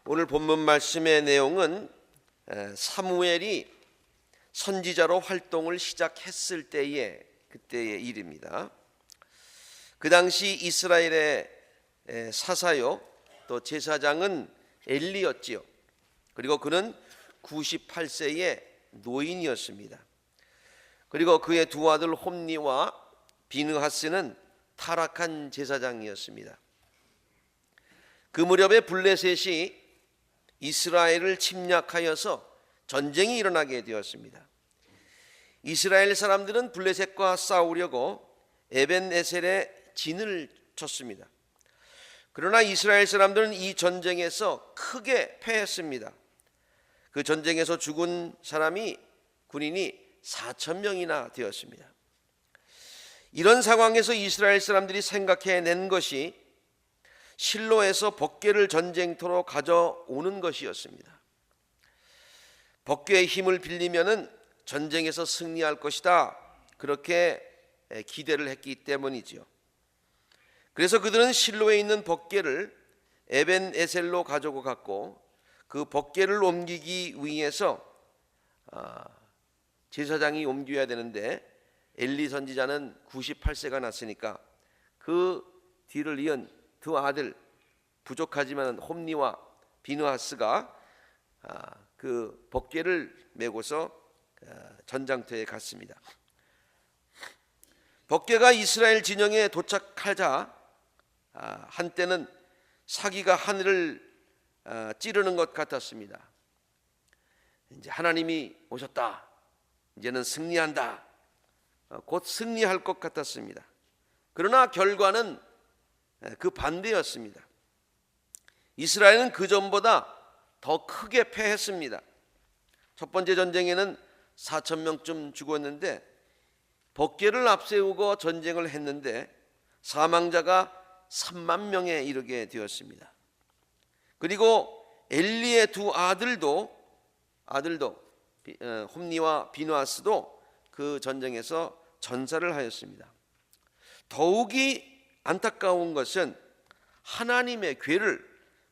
오늘 본문 말씀의 내용은 사무엘이 선지자로 활동을 시작했을 그때의 일입니다. 그 당시 이스라엘의 사사요 또 제사장은 엘리였지요. 그리고 그는 98세의 노인이었습니다. 그리고 그의 두 아들 홈니와 비느하스는 타락한 제사장이었습니다. 그 무렵에 블레셋이 이스라엘을 침략하여서 전쟁이 일어나게 되었습니다. 이스라엘 사람들은 블레셋과 싸우려고 에벤에셀에 진을 쳤습니다. 그러나 이스라엘 사람들은 이 전쟁에서 크게 패했습니다. 그 전쟁에서 죽은 군인이 4,000명이나 되었습니다. 이런 상황에서 이스라엘 사람들이 생각해낸 것이 실로에서 법궤를 전쟁터로 가져오는 것이었습니다. 법궤의 힘을 빌리면은 전쟁에서 승리할 것이다, 그렇게 기대를 했기 때문이지요. 그래서 그들은 실로에 있는 법궤를 에벤에셀로 가지고 갔고, 그 법궤를 옮기기 위해서 제사장이 옮겨야 되는데 엘리 선지자는 98세가 났으니까 그 뒤를 이은 두 아들, 부족하지만 홈니와 비느하스가 그 법궤를 메고서 전장터에 갔습니다. 법궤가 이스라엘 진영에 도착하자 한때는 사기가 하늘을 찌르는 것 같았습니다. 이제 하나님이 오셨다, 이제는 승리한다, 곧 승리할 것 같았습니다. 그러나 결과는 그 반대였습니다. 이스라엘은 그 전보다 더 크게 패했습니다. 첫 번째 전쟁에는 4,000명쯤 죽었는데 법궤를 앞세우고 전쟁을 했는데 사망자가 3만 명에 이르게 되었습니다. 그리고 엘리의 두 아들도 홈니와 비느하스도 그 전쟁에서 전사를 하였습니다. 더욱이 안타까운 것은 하나님의 궤를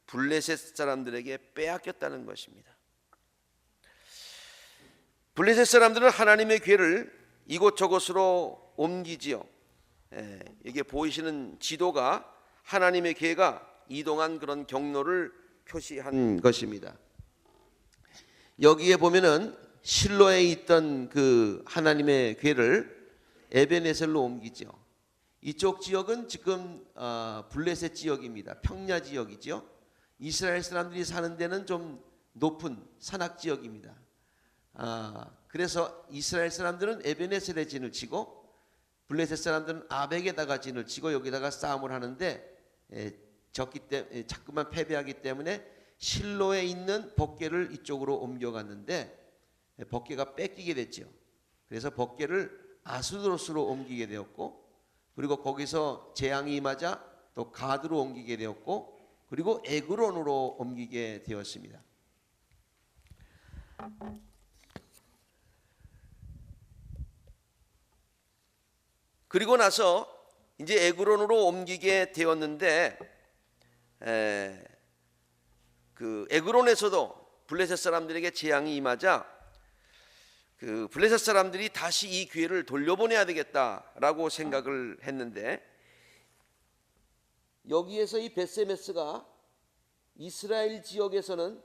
블레셋 사람들에게 빼앗겼다는 것입니다. 블레셋 사람들은 하나님의 궤를 이곳저곳으로 옮기지요. 이게 보이시는 지도가 하나님의 궤가 이동한 그런 경로를 표시한 것입니다. 여기에 보면은 실로에 있던 그 하나님의 궤를 에벤에셀로 옮기죠. 이쪽 지역은 지금 블레셋 지역입니다. 평야 지역이죠. 이스라엘 사람들이 사는 데는 좀 높은 산악 지역입니다. 그래서 이스라엘 사람들은 에벤에셀에 진을 치고 블레셋 사람들은 아벡에다가 진을 치고 여기다가 싸움을 하는데 졌기 때문에 자꾸만 패배하기 때문에 실로에 있는 법궤를 이쪽으로 옮겨갔는데 법궤가 뺏기게 됐죠. 그래서 법궤를 아스도로스로 옮기게 되었고, 그리고 거기서 재앙이 임하자 또 가드로 옮기게 되었고, 그리고 에그론으로 옮기게 되었습니다. 그리고 나서 이제 에그론으로 옮기게 되었는데 그 에그론에서도 블레셋 사람들에게 재앙이 임하자 그 블레셋 사람들이 다시 이 기회를 돌려보내야 되겠다라고 생각을 했는데, 여기에서 이 벳세메스가 이스라엘 지역에서는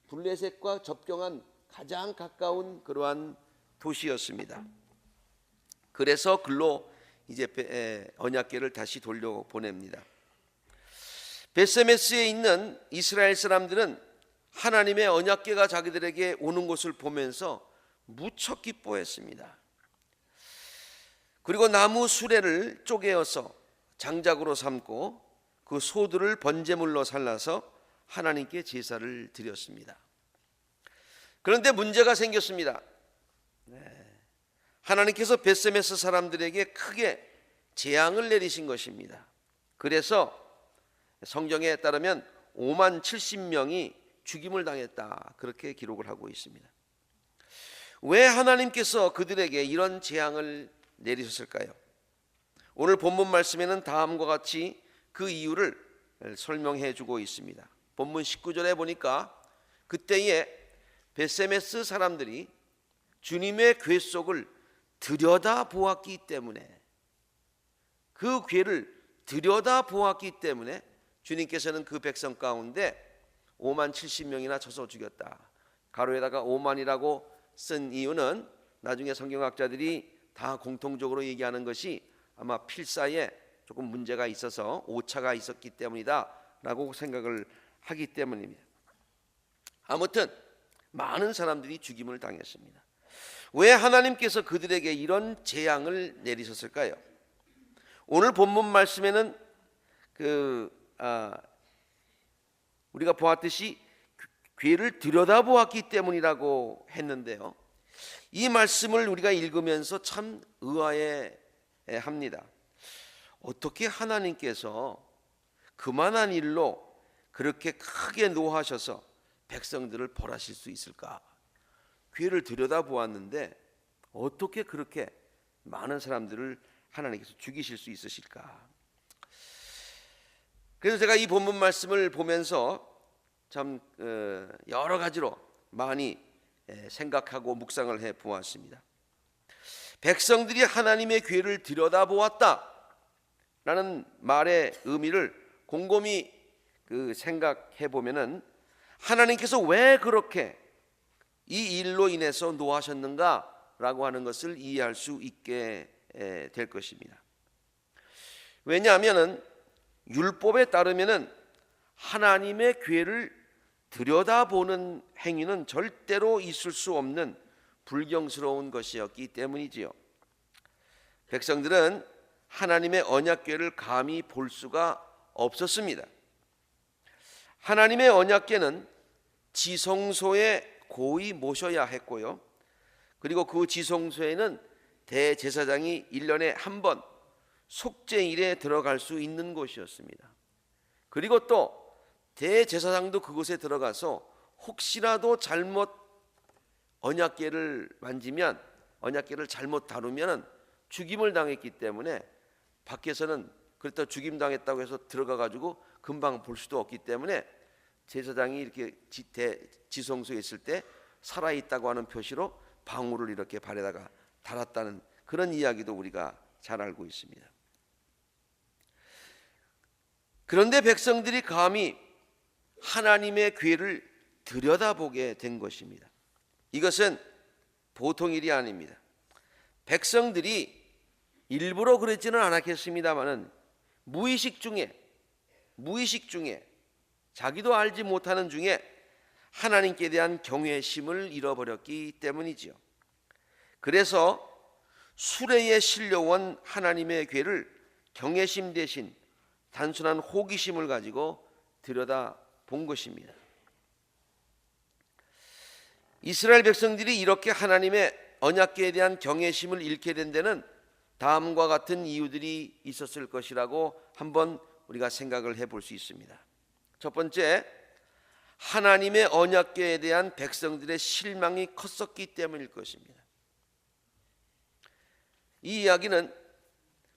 블레셋과 접경한 가장 가까운 그러한 도시였습니다. 그래서 글로 이제 언약궤를 다시 돌려보냅니다. 벳세메스에 있는 이스라엘 사람들은 하나님의 언약궤가 자기들에게 오는 것을 보면서 무척 기뻐했습니다. 그리고 나무 수레를 쪼개어서 장작으로 삼고 그 소들을 번제물로 살라서 하나님께 제사를 드렸습니다. 그런데 문제가 생겼습니다. 하나님께서 벳세메스 사람들에게 크게 재앙을 내리신 것입니다. 그래서 성경에 따르면 5만 70명이 죽임을 당했다, 그렇게 기록을 하고 있습니다. 왜 하나님께서 그들에게 이런 재앙을 내리셨을까요? 오늘 본문 말씀에는 다음과 같이 그 이유를 설명해 주고 있습니다. 본문 19절에 보니까 그때에 베세메스 사람들이 주님의 궤 속을 들여다보았기 때문에, 그 궤를 들여다보았기 때문에 주님께서는 그 백성 가운데 5만 70명이나 쳐서 죽였다. 가로에다가 5만이라고 쓴 이유는 나중에 성경학자들이 다 공통적으로 얘기하는 것이 아마 필사에 조금 문제가 있어서 오차가 있었기 때문이다 라고 생각을 하기 때문입니다. 아무튼 많은 사람들이 죽임을 당했습니다. 왜 하나님께서 그들에게 이런 재앙을 내리셨을까요? 오늘 본문 말씀에는 우리가 보았듯이 궤를 들여다보았기 때문이라고 했는데요, 이 말씀을 우리가 읽으면서 참 의아해합니다. 어떻게 하나님께서 그만한 일로 그렇게 크게 노하셔서 백성들을 벌하실 수 있을까? 궤를 들여다보았는데 어떻게 그렇게 많은 사람들을 하나님께서 죽이실 수 있으실까? 그래서 제가 이 본문 말씀을 보면서 참 여러 가지로 많이 생각하고 묵상을 해 보았습니다. 백성들이 하나님의 궤를 들여다보았다라는 말의 의미를 곰곰이 생각해 보면은 하나님께서 왜 그렇게 이 일로 인해서 노하셨는가라고 하는 것을 이해할 수 있게 될 것입니다. 왜냐하면은 율법에 따르면은 하나님의 궤를 들여다보는 행위는 절대로 있을 수 없는 불경스러운 것이었기 때문이지요. 백성들은 하나님의 언약궤를 감히 볼 수가 없었습니다. 하나님의 언약궤는 지성소에 고이 모셔야 했고요, 그리고 그 지성소에는 대제사장이 1년에 한 번 속죄일에 들어갈 수 있는 곳이었습니다. 그리고 또 대제사장도 그곳에 들어가서 혹시라도 잘못 언약궤를 만지면, 언약궤를 잘못 다루면 죽임을 당했기 때문에 밖에서는 그렇다 죽임 당했다고 해서 들어가 가지고 금방 볼 수도 없기 때문에 제사장이 이렇게 지성소에 있을 때 살아있다고 하는 표시로 방울을 이렇게 발에다가 달았다는 그런 이야기도 우리가 잘 알고 있습니다. 그런데 백성들이 감히 하나님의 궤를 들여다보게 된 것입니다. 이것은 보통 일이 아닙니다. 백성들이 일부러 그랬지는 않았겠습니다마는 무의식 중에 자기도 알지 못하는 중에 하나님께 대한 경외심을 잃어버렸기 때문이지요. 그래서 수레에 실려온 하나님의 궤를 경외심 대신 단순한 호기심을 가지고 들여다본 것입니다. 이스라엘 백성들이 이렇게 하나님의 언약궤에 대한 경외심을 잃게 된 데는 다음과 같은 이유들이 있었을 것이라고 한번 우리가 생각을 해볼 수 있습니다. 첫 번째, 하나님의 언약궤에 대한 백성들의 실망이 컸었기 때문일 것입니다. 이 이야기는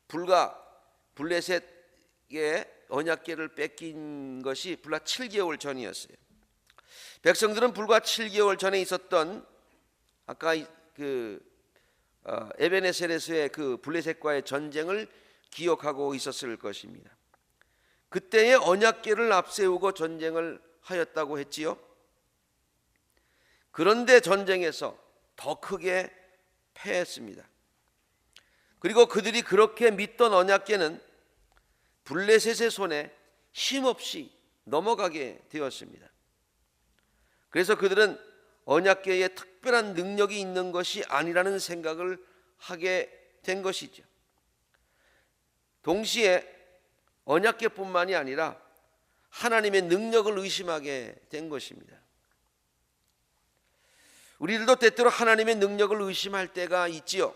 불과 블레셋의 언약궤를 뺏긴 것이 불과 7개월 전이었어요. 백성들은 불과 7개월 전에 있었던 아까 에베네셀에서의 그 블레셋과의 전쟁을 기억하고 있었을 것입니다. 그때의 언약궤를 앞세우고 전쟁을 하였다고 했지요. 그런데 전쟁에서 더 크게 패했습니다. 그리고 그들이 그렇게 믿던 언약궤는 블레셋의 손에 힘없이 넘어가게 되었습니다. 그래서 그들은 언약궤에 특별한 능력이 있는 것이 아니라는 생각을 하게 된 것이죠. 동시에 언약궤뿐만이 아니라 하나님의 능력을 의심하게 된 것입니다. 우리들도 때때로 하나님의 능력을 의심할 때가 있지요.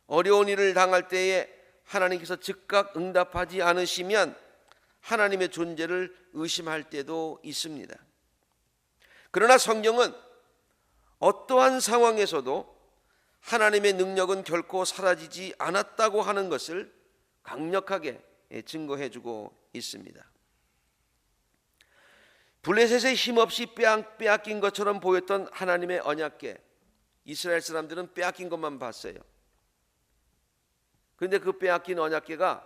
어려운 일을 당할 때에 하나님께서 즉각 응답하지 않으시면 하나님의 존재를 의심할 때도 있습니다. 그러나 성경은 어떠한 상황에서도 하나님의 능력은 결코 사라지지 않았다고 하는 것을 강력하게 증거해주고 있습니다. 블레셋의 힘없이 빼앗긴 것처럼 보였던 하나님의 언약궤, 이스라엘 사람들은 빼앗긴 것만 봤어요. 그런데 그 빼앗긴 언약궤가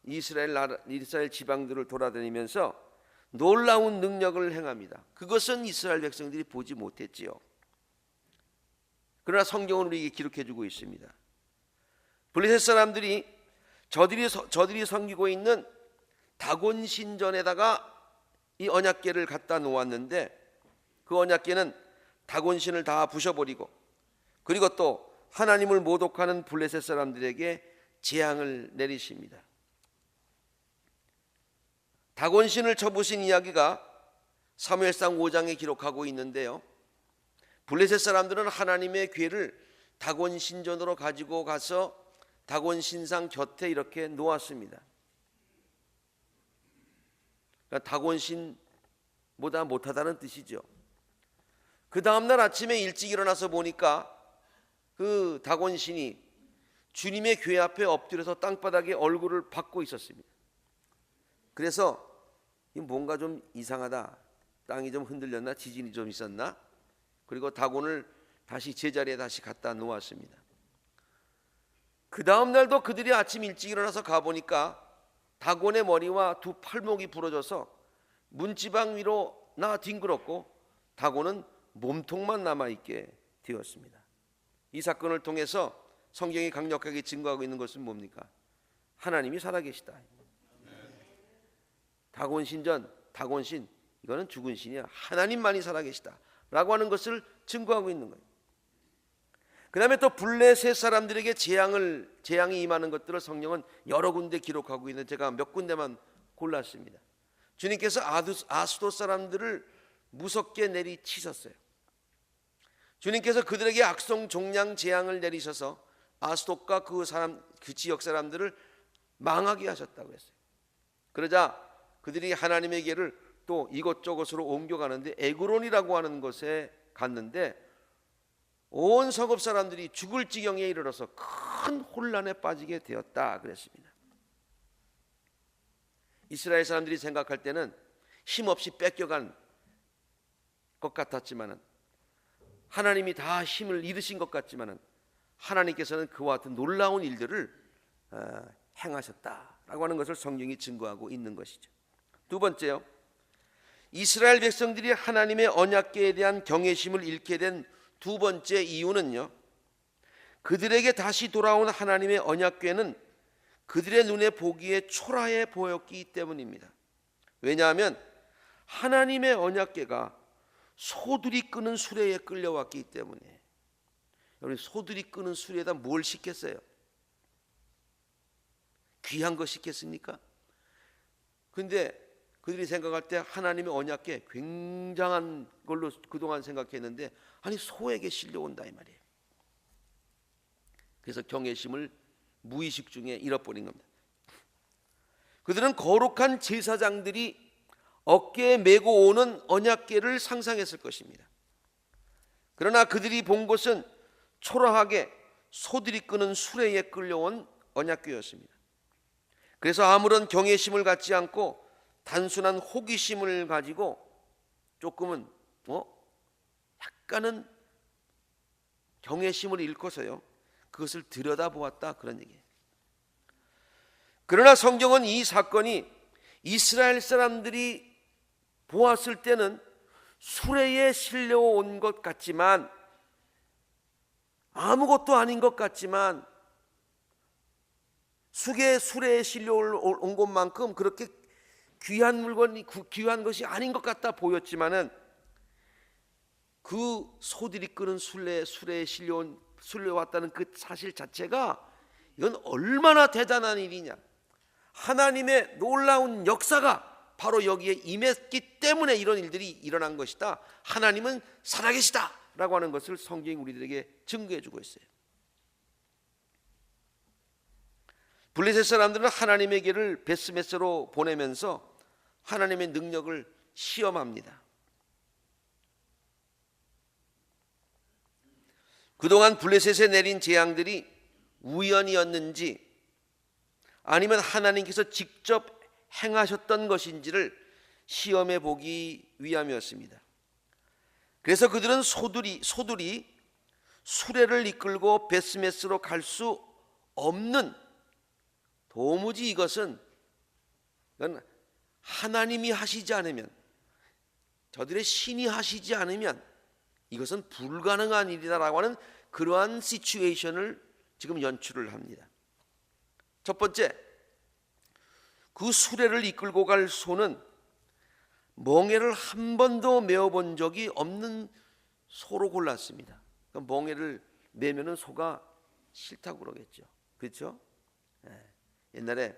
이스라엘 지방들을 돌아다니면서 놀라운 능력을 행합니다. 그것은 이스라엘 백성들이 보지 못했지요. 그러나 성경은 우리에게 기록해주고 있습니다. 블레셋 사람들이 저들이 섬기고 있는 다곤 신전에다가 이 언약궤를 갖다 놓았는데, 그 언약궤는 다곤 신을 다 부셔버리고, 그리고 또 하나님을 모독하는 블레셋 사람들에게 재앙을 내리십니다. 다곤 신을 쳐부신 이야기가 사무엘상 5장에 기록하고 있는데요, 블레셋 사람들은 하나님의 궤를 다곤 신전으로 가지고 가서 다곤 신상 곁에 이렇게 놓았습니다. 그러니까 다곤 신보다 못하다는 뜻이죠. 그 다음날 아침에 일찍 일어나서 보니까 그 다곤 신이 주님의 궤 앞에 엎드려서 땅바닥에 얼굴을 박고 있었습니다. 그래서 뭔가 좀 이상하다, 땅이 좀 흔들렸나, 지진이 좀 있었나, 그리고 다곤을 다시 제자리에 다시 갖다 놓았습니다. 그 다음 날도 그들이 아침 일찍 일어나서 가보니까 다곤의 머리와 두 팔목이 부러져서 문지방 위로 뒹굴었고, 다곤은 몸통만 남아있게 되었습니다. 이 사건을 통해서 성경이 강력하게 증거하고 있는 것은 뭡니까? 하나님이 살아계시다. 다곤 신전, 다곤 신, 이거는 죽은 신이야. 하나님만이 살아계시다 라고 하는 것을 증거하고 있는 거예요. 그 다음에 또 블레셋 사람들에게 재앙이 임하는 것들을 성경은 여러 군데 기록하고 있는데 제가 몇 군데만 골랐습니다. 주님께서 아수도 사람들을 무섭게 내리치셨어요. 주님께서 그들에게 악성 종양 재앙을 내리셔서 아수도과 그 지역 사람들을 망하게 하셨다고 했어요. 그러자 그들이 하나님의 궤를 또 이곳저곳으로 옮겨가는데 에그론이라고 하는 곳에 갔는데 온 성읍 사람들이 죽을 지경에 이르러서 큰 혼란에 빠지게 되었다 그랬습니다. 이스라엘 사람들이 생각할 때는 힘없이 뺏겨간 것 같았지만은, 하나님이 다 힘을 잃으신 것 같지만은 하나님께서는 그와 같은 놀라운 일들을 행하셨다라고 하는 것을 성경이 증거하고 있는 것이죠. 두 번째요, 이스라엘 백성들이 하나님의 언약궤에 대한 경외심을 잃게 된 두 번째 이유는요, 그들에게 다시 돌아온 하나님의 언약궤는 그들의 눈에 보기에 초라해 보였기 때문입니다. 왜냐하면 하나님의 언약궤가 소들이 끄는 수레에 끌려왔기 때문에. 여러분, 소들이 끄는 수레에다 뭘 싣겠어요? 귀한 거 싣겠습니까? 근데 그들이 생각할 때 하나님의 언약궤 굉장한 걸로 그동안 생각했는데, 아니 소에게 실려온다 이 말이에요. 그래서 경외심을 무의식 중에 잃어버린 겁니다. 그들은 거룩한 제사장들이 어깨에 메고 오는 언약궤를 상상했을 것입니다. 그러나 그들이 본 것은 초라하게 소들이 끄는 수레에 끌려온 언약궤였습니다. 그래서 아무런 경외심을 갖지 않고 단순한 호기심을 가지고 조금은 약간은 경외심을 잃고서요 그것을 들여다보았다, 그런 얘기예요. 그러나 성경은 이 사건이 이스라엘 사람들이 보았을 때는 수레에 실려온 것 같지만, 아무것도 아닌 것 같지만, 수레에 실려온 것만큼 그렇게 귀한 물건이 귀한 것이 아닌 것 같다 보였지만은, 그 소들이 끄는 수레에 실려왔다는 그 사실 자체가 이건 얼마나 대단한 일이냐, 하나님의 놀라운 역사가 바로 여기에 임했기 때문에 이런 일들이 일어난 것이다, 하나님은 살아계시다 라고 하는 것을 성경이 우리들에게 증거해 주고 있어요. 블레셋 사람들은 하나님의 궤를 베스메스로 보내면서 하나님의 능력을 시험합니다. 그동안 블레셋에 내린 재앙들이 우연이었는지 아니면 하나님께서 직접 행하셨던 것인지를 시험해 보기 위함이었습니다. 그래서 그들은 소들이 수레를 이끌고 베스메스로 갈 수 없는, 도무지 이건 하나님이 하시지 않으면, 저들의 신이 하시지 않으면 이것은 불가능한 일이다라고 하는 그러한 시츄에이션을 지금 연출을 합니다. 첫 번째, 그 수레를 이끌고 갈 소는 멍에를 한 번도 메어본 적이 없는 소로 골랐습니다. 그러니까 멍에를 메면은 소가 싫다고 그러겠죠. 그렇죠? 옛날에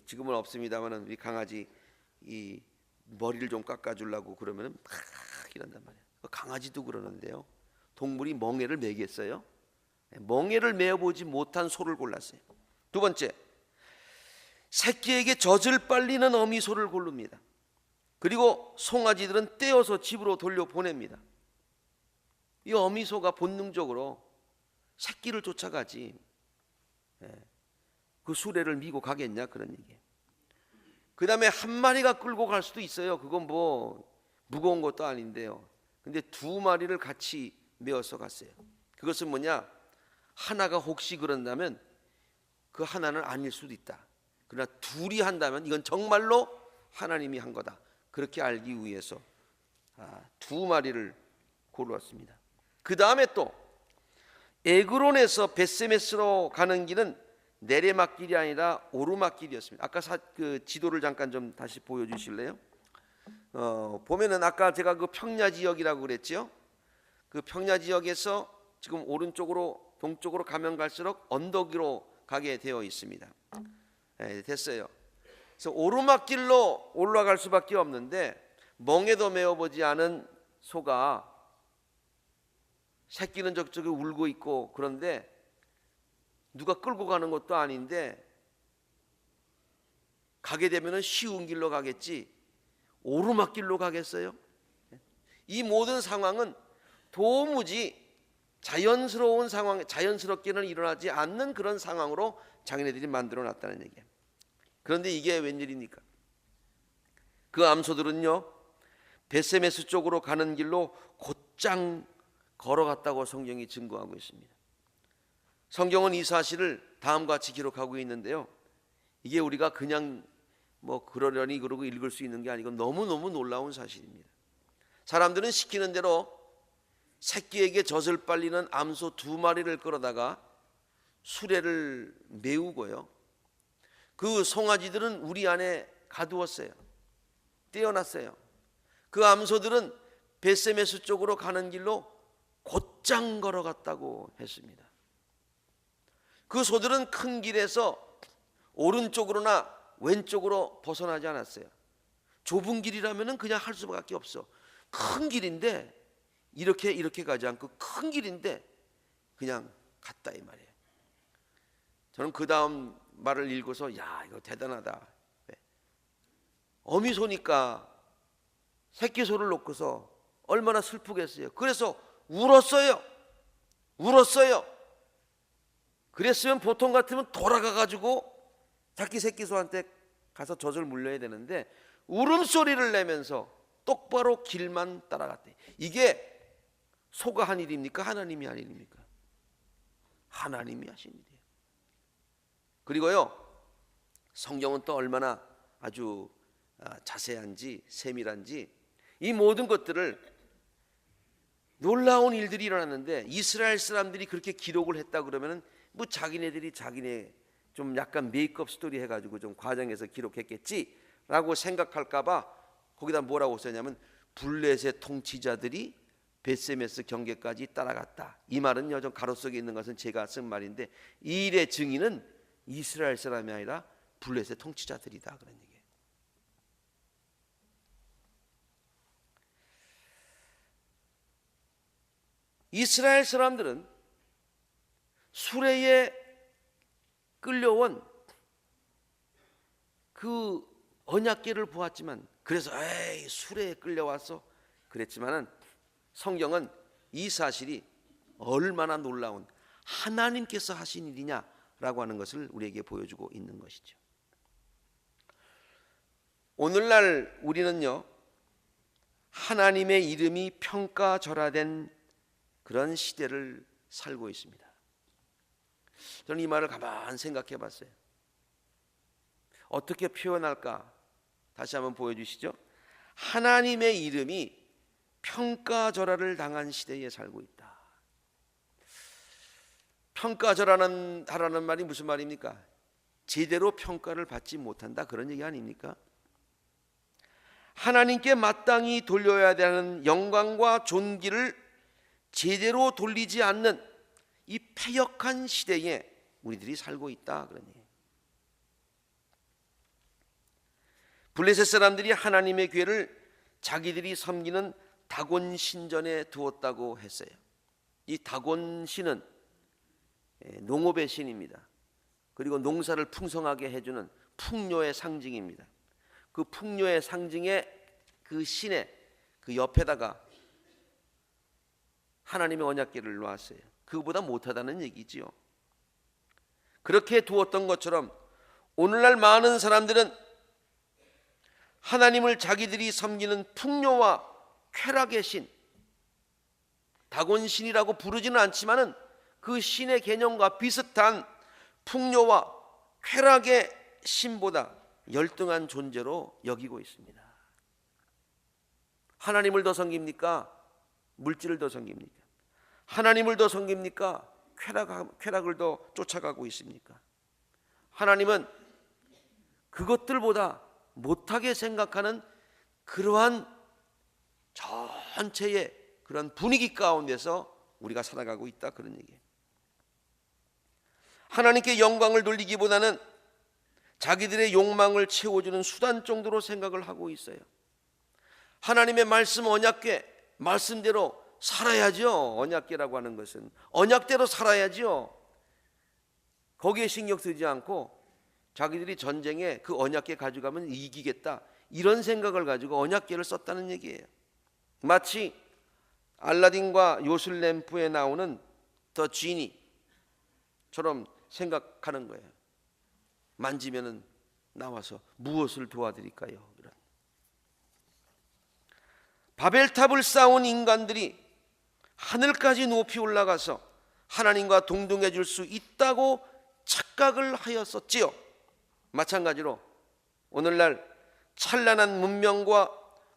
지금은 없습니다만은 우리 강아지 이 머리를 좀 깎아주려고 그러면은 막 이런단 말이에요. 강아지도 그러는데요. 동물이 멍에를 메겠어요? 멍에를 메어보지 못한 소를 골랐어요. 두 번째, 새끼에게 젖을 빨리는 어미소를 고릅니다. 그리고 송아지들은 떼어서 집으로 돌려보냅니다. 이 어미소가 본능적으로 새끼를 쫓아가지 그 수레를 미고 가겠냐, 그런 얘기예요. 그 다음에 한 마리가 끌고 갈 수도 있어요. 그건 뭐 무거운 것도 아닌데요. 근데 두 마리를 같이 메어서 갔어요. 그것은 뭐냐, 하나가 혹시 그런다면 그 하나는 아닐 수도 있다. 그러나 둘이 한다면 이건 정말로 하나님이 한 거다. 그렇게 알기 위해서 두 마리를 고르었습니다. 그 다음에 또 에그론에서 베스메스로 가는 길은 내리막길이 아니라 오르막길이었습니다. 아까 그 지도를 잠깐 좀 다시 보여주실래요? 보면은 아까 제가 그 평야 지역이라고 그랬죠. 그 평야 지역에서 지금 오른쪽으로 동쪽으로 가면 갈수록 언덕으로 가게 되어 있습니다. 됐어요. 그래서 오르막길로 올라갈 수밖에 없는데 멍에도 메어보지 않은 소가 새끼는 저쪽에 울고 있고, 그런데 누가 끌고 가는 것도 아닌데 가게 되면은 쉬운 길로 가겠지 오르막길로 가겠어요? 이 모든 상황은 도무지 자연스러운 상황, 자연스럽게는 일어나지 않는 그런 상황으로 자기네들이 만들어 놨다는 얘기예요. 그런데 이게 웬일입니까? 그 암소들은요, 베세메스 쪽으로 가는 길로 곧장 걸어갔다고 성경이 증거하고 있습니다. 성경은 이 사실을 다음과 같이 기록하고 있는데요, 이게 우리가 그냥 뭐 그러려니 그러고 읽을 수 있는 게 아니고 너무너무 놀라운 사실입니다. 사람들은 시키는 대로 새끼에게 젖을 빨리는 암소 두 마리를 끌어다가 수레를 메우고요, 그 송아지들은 우리 안에 가두었어요. 떼어놨어요. 그 암소들은 베세메스 쪽으로 가는 길로 곧장 걸어갔다고 했습니다. 그 소들은 큰 길에서 오른쪽으로나 왼쪽으로 벗어나지 않았어요. 좁은 길이라면 그냥 할 수밖에 없어. 큰 길인데 이렇게 가지 않고 큰 길인데 그냥 갔다 이 말이에요. 저는 그 다음 말을 읽어서 야, 이거 대단하다. 어미소니까 새끼소를 놓고서 얼마나 슬프겠어요. 그래서 울었어요. 그랬으면 보통 같으면 돌아가가지고 자기 새끼소한테 가서 젖을 물려야 되는데 울음소리를 내면서 똑바로 길만 따라갔대. 이게 소가 한 일입니까? 하나님이 한 일입니까? 하나님이 하신 일이에요. 그리고요, 성경은 또 얼마나 아주 자세한지 세밀한지, 이 모든 것들을 놀라운 일들이 일어났는데 이스라엘 사람들이 그렇게 기록을 했다 그러면은 뭐 자기네들이 자기네 좀 약간 메이크업 스토리 해가지고 좀 과장해서 기록했겠지라고 생각할까봐 거기다 뭐라고 썼냐면 블레셋 통치자들이 베세메스 경계까지 따라갔다. 이 말은요, 좀 가로 속에 있는 것은 제가 쓴 말인데 이 일의 증인은 이스라엘 사람이 아니라 블레셋 통치자들이다, 그런 얘기예요. 이스라엘 사람들은 수레에 끌려온 그 언약궤를 보았지만, 그래서 에이 수레에 끌려와서 그랬지만은 성경은 이 사실이 얼마나 놀라운 하나님께서 하신 일이냐라고 하는 것을 우리에게 보여주고 있는 것이죠. 오늘날 우리는요, 하나님의 이름이 평가절하된 그런 시대를 살고 있습니다. 저는 이 말을 가만 생각해 봤어요. 어떻게 표현할까? 다시 한번 보여주시죠. 하나님의 이름이 평가절하를 당한 시대에 살고 있다. 평가절하라는 말이 무슨 말입니까? 제대로 평가를 받지 못한다, 그런 얘기 아닙니까? 하나님께 마땅히 돌려야 되는 영광과 존귀를 제대로 돌리지 않는 이 패역한 시대에 우리들이 살고 있다, 그런 얘기예요. 블레셋 사람들이 하나님의 궤를 자기들이 섬기는 다곤 신전에 두었다고 했어요. 이 다곤 신은 농업의 신입니다. 그리고 농사를 풍성하게 해주는 풍요의 상징입니다. 그 풍요의 상징의 그 신의 그 옆에다가 하나님의 언약궤를 놓았어요. 그거보다 못하다는 얘기지요. 그렇게 두었던 것처럼 오늘날 많은 사람들은 하나님을 자기들이 섬기는 풍요와 쾌락의 신, 다곤신이라고 부르지는 않지만은 그 신의 개념과 비슷한 풍요와 쾌락의 신보다 열등한 존재로 여기고 있습니다. 하나님을 더 섬깁니까? 물질을 더 섬깁니까? 하나님을 더 섬깁니까? 쾌락을 더 쫓아가고 있습니까? 하나님은 그것들보다 못하게 생각하는 그러한 전체의 그런 분위기 가운데서 우리가 살아가고 있다, 그런 얘기예요. 하나님께 영광을 돌리기보다는 자기들의 욕망을 채워주는 수단 정도로 생각을 하고 있어요. 하나님의 말씀 언약궤 말씀대로 살아야죠. 언약궤라고 하는 것은 언약대로 살아야죠. 거기에 신경 쓰지 않고 자기들이 전쟁에 그 언약궤 가져가면 이기겠다, 이런 생각을 가지고 언약궤를 썼다는 얘기예요. 마치 알라딘과 요술램프에 나오는 더 지니처럼 생각하는 거예요. 만지면은 나와서 무엇을 도와드릴까요? 이런. 바벨탑을 쌓은 인간들이 하늘까지 높이 올라가서 하나님과 동등해질 수 있다고 착각을 하였었지요. 마찬가지로 오늘날 찬란한 문명과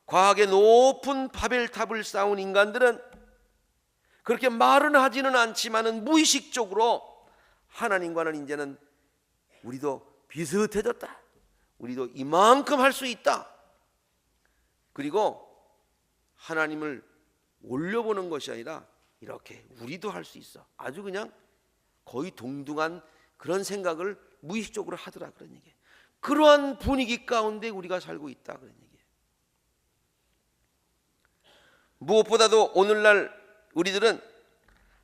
과학의 높은 바벨탑을 쌓은 인간들은 그렇게 말은 하지는 않지만은 무의식적으로 하나님과는 이제는 우리도 비슷해졌다, 우리도 이만큼 할 수 있다, 그리고 하나님을 올려보는 것이 아니라 이렇게 우리도 할 수 있어, 아주 그냥 거의 동등한 그런 생각을 무의식적으로 하더라, 그런 얘기예요. 그러한 분위기 가운데 우리가 살고 있다, 그런 얘기예요. 무엇보다도 오늘날 우리들은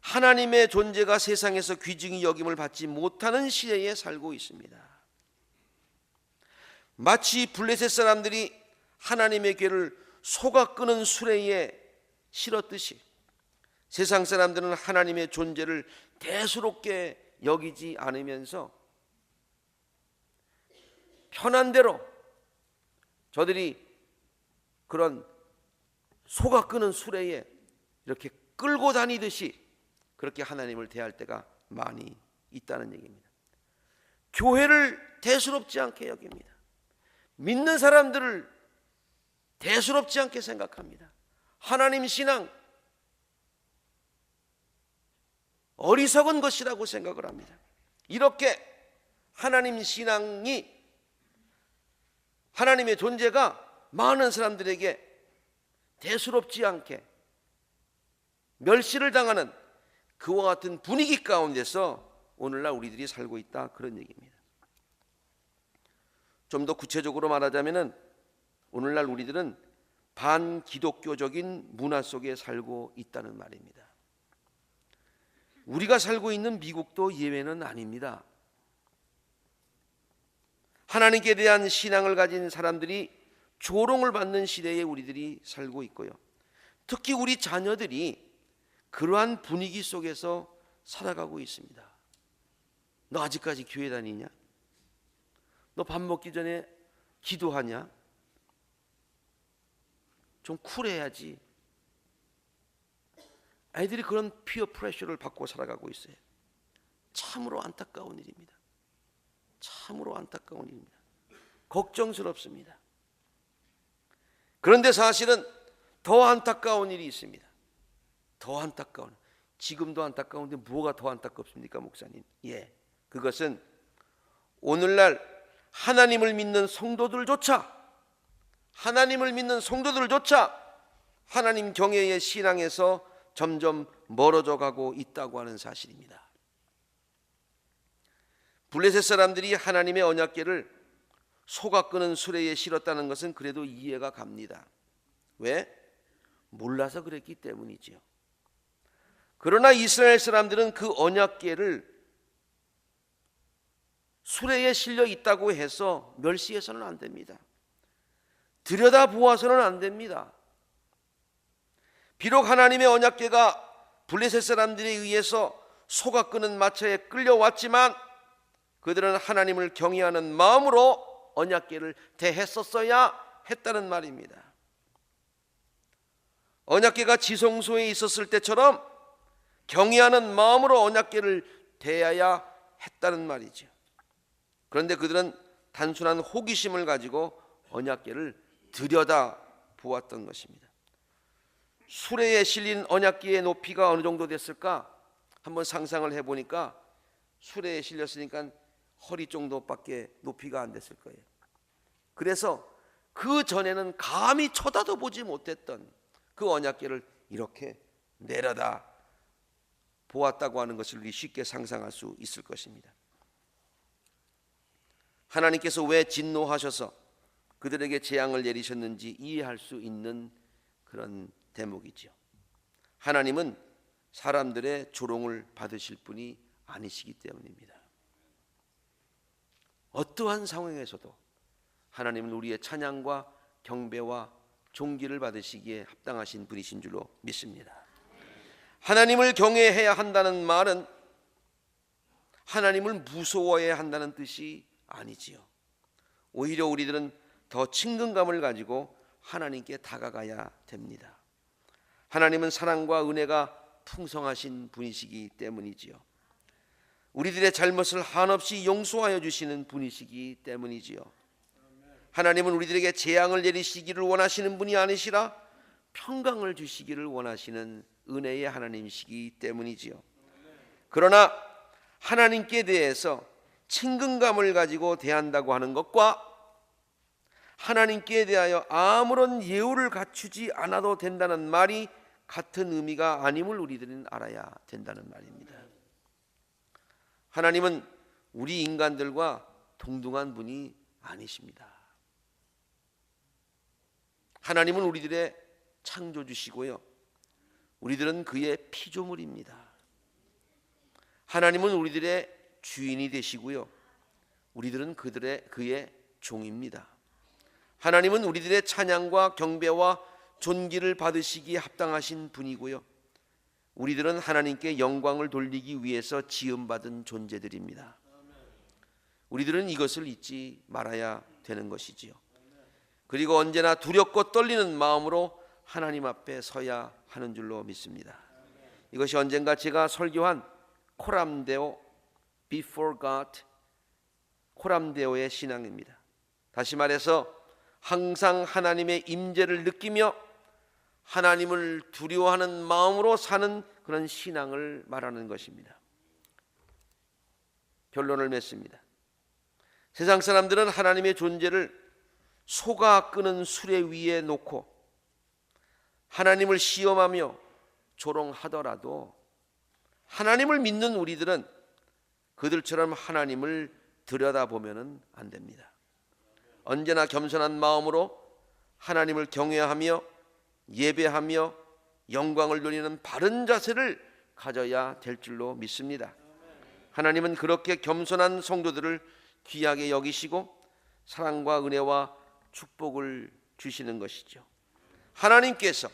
하나님의 존재가 세상에서 귀중히 여김을 받지 못하는 시대에 살고 있습니다. 마치 블레셋 사람들이 하나님의 궤를 소가 끄는 수레에 실었듯이 세상 사람들은 하나님의 존재를 대수롭게 여기지 않으면서 편한 대로 저들이 그런 소가 끄는 수레에 이렇게 끌고 다니듯이 그렇게 하나님을 대할 때가 많이 있다는 얘기입니다. 교회를 대수롭지 않게 여깁니다. 믿는 사람들을 대수롭지 않게 생각합니다. 하나님 신앙 어리석은 것이라고 생각을 합니다. 이렇게 하나님 신앙이, 하나님의 존재가 많은 사람들에게 대수롭지 않게 멸시를 당하는 그와 같은 분위기 가운데서 오늘날 우리들이 살고 있다, 그런 얘기입니다. 좀 더 구체적으로 말하자면 오늘날 우리들은 반기독교적인 문화 속에 살고 있다는 말입니다. 우리가 살고 있는 미국도 예외는 아닙니다. 하나님께 대한 신앙을 가진 사람들이 조롱을 받는 시대에 우리들이 살고 있고요. 특히 우리 자녀들이 그러한 분위기 속에서 살아가고 있습니다. 너 아직까지 교회 다니냐? 너 밥 먹기 전에 기도하냐? 좀 쿨해야지. 아이들이 그런 피어 프레셔를 받고 살아가고 있어요. 참으로 안타까운 일입니다. 참으로 안타까운 일입니다. 걱정스럽습니다. 그런데 사실은 더 안타까운 일이 있습니다. 더 안타까운, 지금도 안타까운데 뭐가 더 안타깝습니까, 목사님? 그것은 오늘날 하나님을 믿는 성도들조차 하나님 경외의 신앙에서 점점 멀어져 가고 있다고 하는 사실입니다. 블레셋 사람들이 하나님의 언약궤를 소가 끄는 수레에 실었다는 것은 그래도 이해가 갑니다. 왜? 몰라서 그랬기 때문이지요. 그러나 이스라엘 사람들은 그 언약궤를 수레에 실려 있다고 해서 멸시해서는 안 됩니다. 들여다보아서는 안 됩니다. 비록 하나님의 언약궤가 블레셋 사람들에 의해서 소가 끄는 마차에 끌려왔지만 그들은 하나님을 경외하는 마음으로 언약궤를 대했었어야 했다는 말입니다. 언약궤가 지성소에 있었을 때처럼 경외하는 마음으로 언약궤를 대해야 했다는 말이죠. 그런데 그들은 단순한 호기심을 가지고 언약궤를 들여다 보았던 것입니다. 수레에 실린 언약궤의 높이가 어느 정도 됐을까? 한번 상상을 해보니까 수레에 실렸으니까 허리 정도밖에 높이가 안 됐을 거예요. 그래서 그 전에는 감히 쳐다도 보지 못했던 그 언약궤를 이렇게 내려다 보았다고 하는 것을 우리 쉽게 상상할 수 있을 것입니다. 하나님께서 왜 진노하셔서 그들에게 재앙을 내리셨는지 이해할 수 있는 그런 대목이죠. 하나님은 사람들의 조롱을 받으실 분이 아니시기 때문입니다. 어떠한 상황에서도 하나님은 우리의 찬양과 경배와 존귀를 받으시기에 합당하신 분이신 줄로 믿습니다. 하나님을 경외해야 한다는 말은 하나님을 무서워해야 한다는 뜻이 아니지요. 오히려 우리들은 더 친근감을 가지고 하나님께 다가가야 됩니다. 하나님은 사랑과 은혜가 풍성하신 분이시기 때문이지요. 우리들의 잘못을 한없이 용서하여 주시는 분이시기 때문이지요. 하나님은 우리들에게 재앙을 내리시기를 원하시는 분이 아니시라 평강을 주시기를 원하시는 은혜의 하나님이시기 때문이지요. 그러나 하나님께 대해서 친근감을 가지고 대한다고 하는 것과 하나님께 대하여 아무런 예우를 갖추지 않아도 된다는 말이 같은 의미가 아님을 우리들은 알아야 된다는 말입니다. 하나님은 우리 인간들과 동등한 분이 아니십니다. 하나님은 우리들의 창조주시고요, 우리들은 그의 피조물입니다. 하나님은 우리들의 주인이 되시고요, 우리들은 그의 종입니다. 하나님은 우리들의 찬양과 경배와 존귀를 받으시기에 합당하신 분이고요, 우리들은 하나님께 영광을 돌리기 위해서 지음받은 존재들입니다. 우리들은 이것을 잊지 말아야 되는 것이지요. 그리고 언제나 두렵고 떨리는 마음으로 하나님 앞에 서야 하는 줄로 믿습니다. 이것이 언젠가 제가 설교한 코람데오 Before God, 코람데오의 신앙입니다. 다시 말해서 항상 하나님의 임재를 느끼며 하나님을 두려워하는 마음으로 사는 그런 신앙을 말하는 것입니다. 결론을 맺습니다. 세상 사람들은 하나님의 존재를 소가 끄는 수레 위에 놓고 하나님을 시험하며 조롱하더라도 하나님을 믿는 우리들은 그들처럼 하나님을 들여다보면 안 됩니다. 언제나 겸손한 마음으로 하나님을 경외하며 예배하며 영광을 돌리는 바른 자세를 가져야 될 줄로 믿습니다. 하나님은 그렇게 겸손한 성도들을 귀하게 여기시고 사랑과 은혜와 축복을 주시는 것이죠. 하나님께서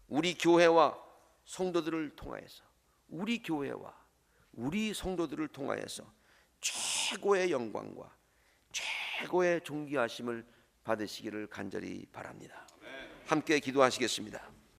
우리 교회와 성도들을 통하여서, 우리 교회와 우리 성도들을 통하여서 최고의 영광과 최고의 존귀하심을 받으시기를 간절히 바랍니다. 함께 기도하시겠습니다.